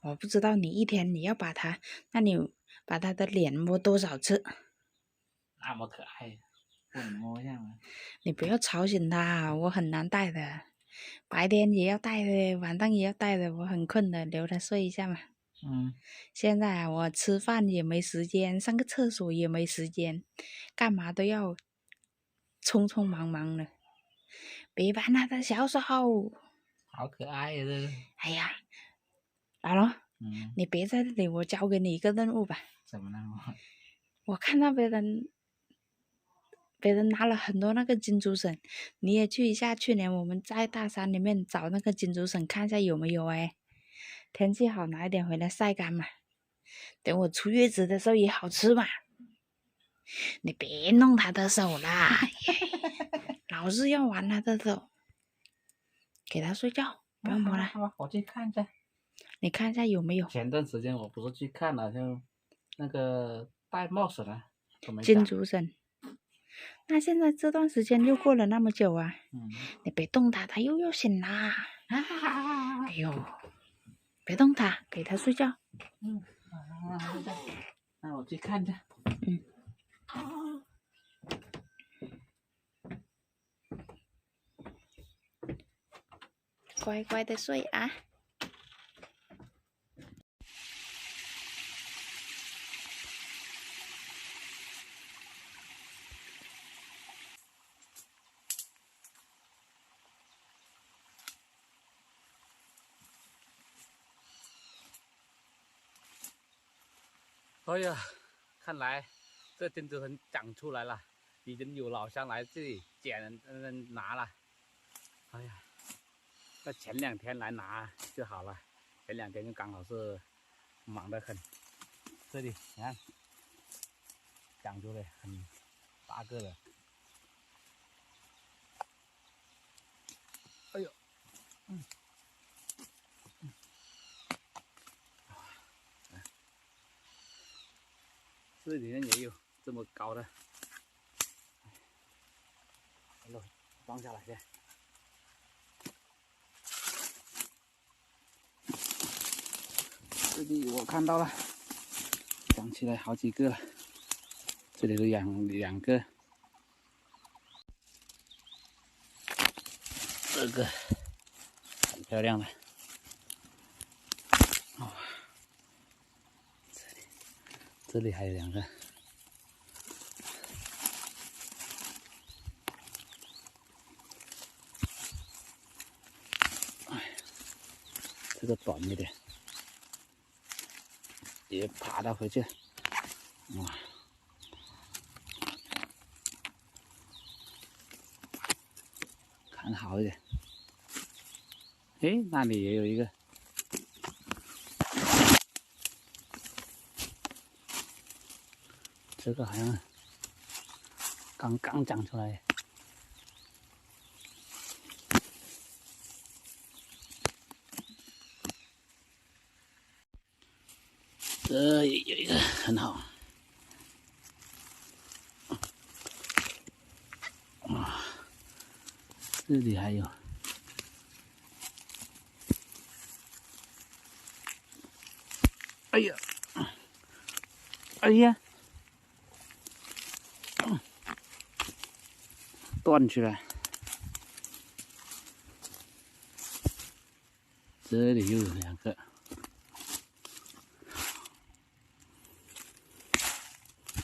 我不知道你一天你要把它，那你把它的脸摸多少次？那么可爱，不能摸一下吗？你不要吵醒它，我很难带的，白天也要带的，晚上也要带的，我很困的，留它睡一下嘛。现在啊，我吃饭也没时间，上个厕所也没时间，干嘛都要匆匆忙忙的。别烦他的小手，好可爱呀，这个。哎呀，来了，你别在这里，我交给你一个任务吧。怎么了？我看到别人拿了很多那个金竹笋，你也去一下。去年我们在大山里面找那个金竹笋，看一下有没有哎。天气好，拿一点回来晒干嘛。等我出月子的时候也好吃嘛。你别弄他的手啦，老是要玩他的手。给他睡觉，不要摸了。好，我去看一下。你看一下有没有。前段时间我不是去看了，就那个玳瑁笋啊，都没金竹笋。那现在这段时间又过了那么久啊，你别动它，它又要醒啦。哎呦，别动它，给它睡觉。那我去看一下。乖乖的睡啊。哎呀，看来这金竹笋长出来了，已经有老乡来这里捡拿了。哎呀，那前2天来拿就好了，前2天就刚好是忙得很。这里你看，长出来很大个的。哎呦，这里面也有这么高的，放下来先。这里我看到了，长起来好几个了，这里有两个，这个很漂亮的。哦，这里还有2个。这个短一点，也爬到回去。哇，看好一点。诶，那里也有一个。这个好像刚刚长出来。这也有一个很好。哇，这里还有。哎呀，哎呀，断去了。这里又有2个。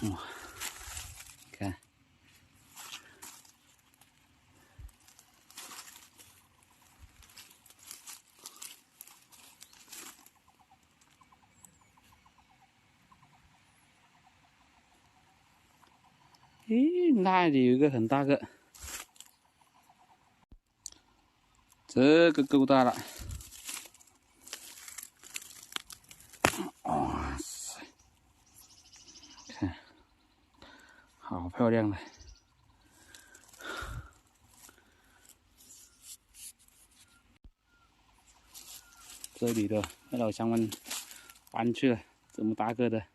哇，看，咦，那里有一个很大个，这个够大了。哇塞，看，好漂亮的。这里的老乡们搬去了，这么大个的，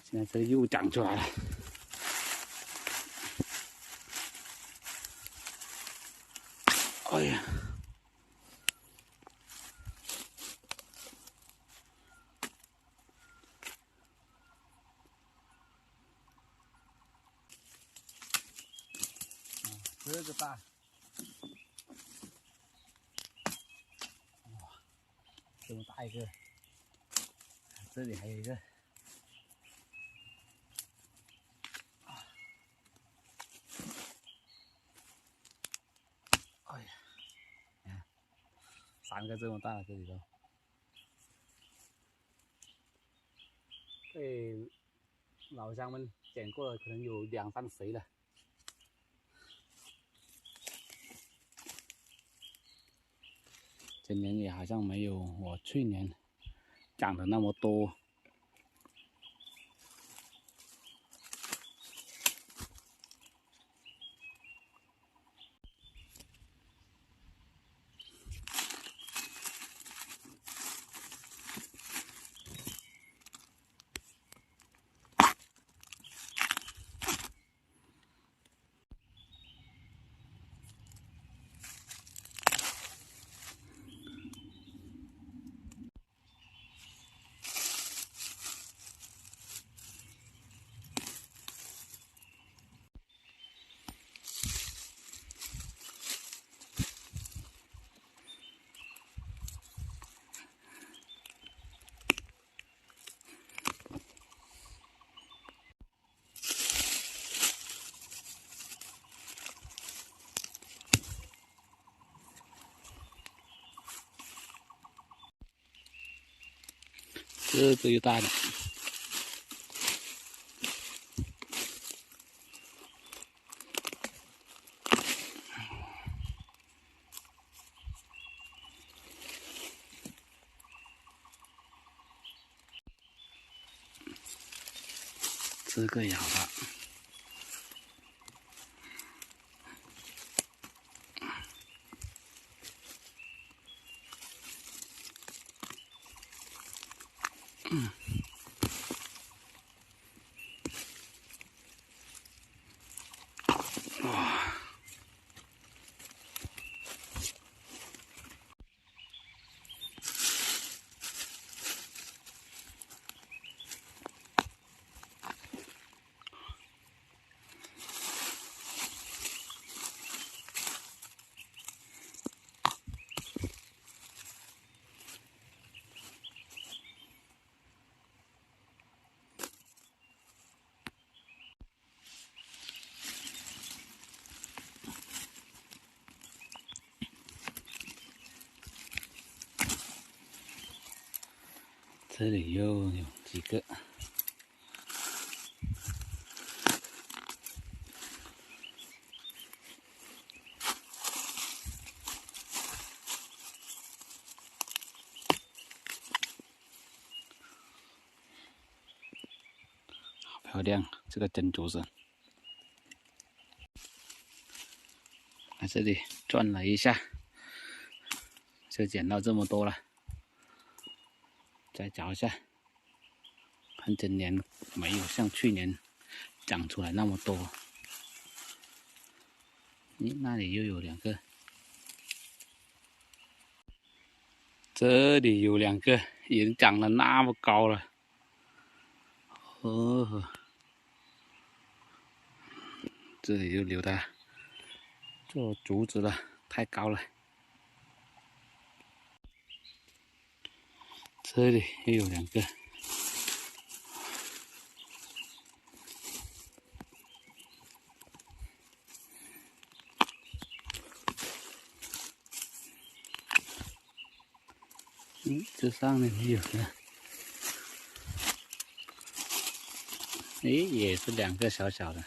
现在这又长出来了。哎呀，这个大，哇，这么大一个，这里还有一个。哎呀，你看，3个这么大，这里头。被老乡们捡过了，可能有2、3肥了。今年也好像没有我去年长的那么多。这个又大了，这个也好大。哇！这里又有几个。好漂亮，这个珍珠笋。在这里转了一下，就捡到这么多了。再找一下，看今年没有像去年长出来那么多。咦，那里又有2个，这里有2个，已经长得那么高了。哦，这里就留它做竹子了，太高了。这里又有2个。这上面也有个，也是2个小小的。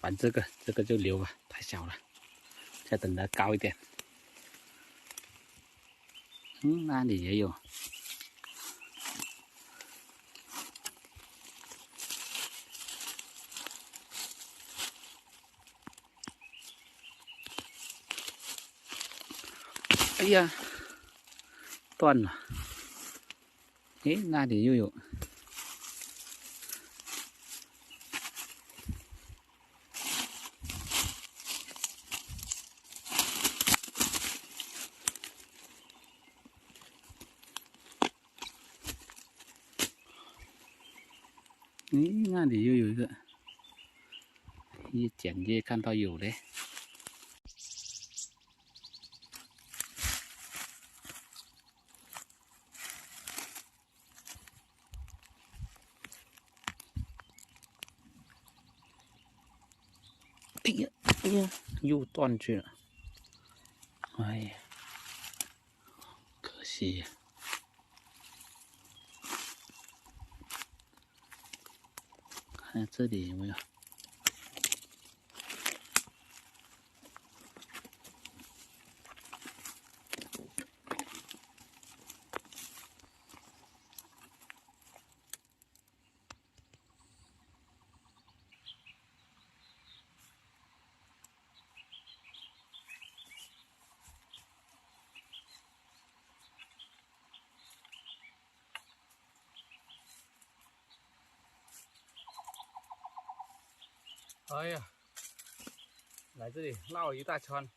反正这个就留吧，太小了，再等它高一点。那里也有。哎呀，断了。那里又有。咦，那里又有一个，一捡越看到有嘞。哎呀，哎呀，又断去了。哎呀，可惜呀。看这里有没有？哎呀，来这里绕一大圈，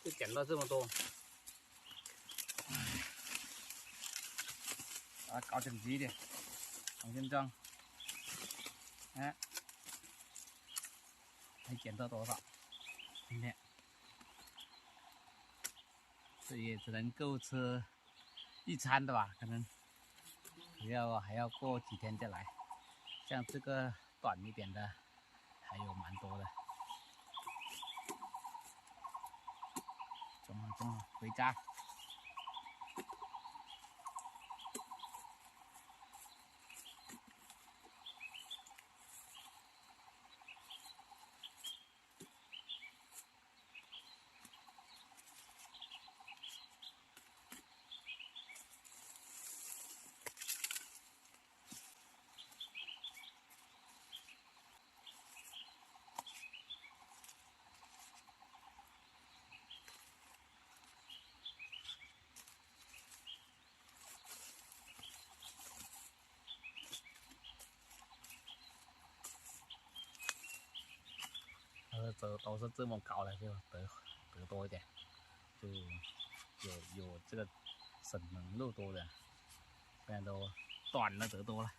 就捡到这么多。啊，搞整齐一点，往前装。哎，还捡到多少？今天这也只能够吃一餐的吧，可能还要过几天再来。像这个短一点的，还有蛮多的。中了，回家。都是这么高的，就得多一点，就有这个省能肉多的，现在都短了得多了。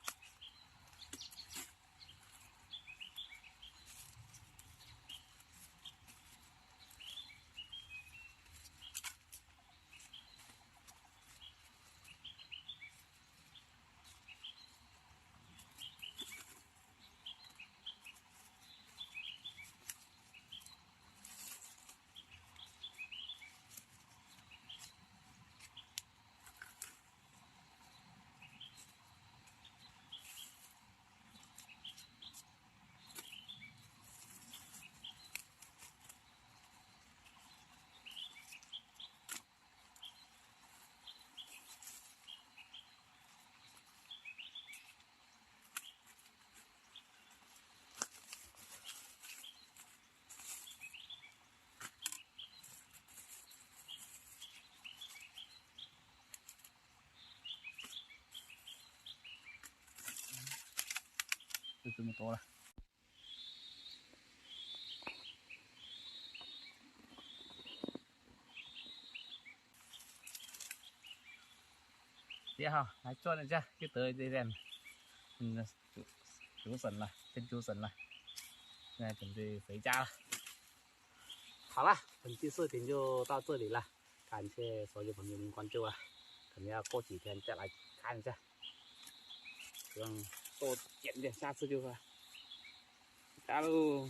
就这么多了。也好，来转一下，就得一点，竹笋了，珍珠笋了。现在准备回家了。好了，本期视频就到这里了，感谢所有朋友们关注啊！可能要过几天再来看一下，希望多捡点，下次就会加喽。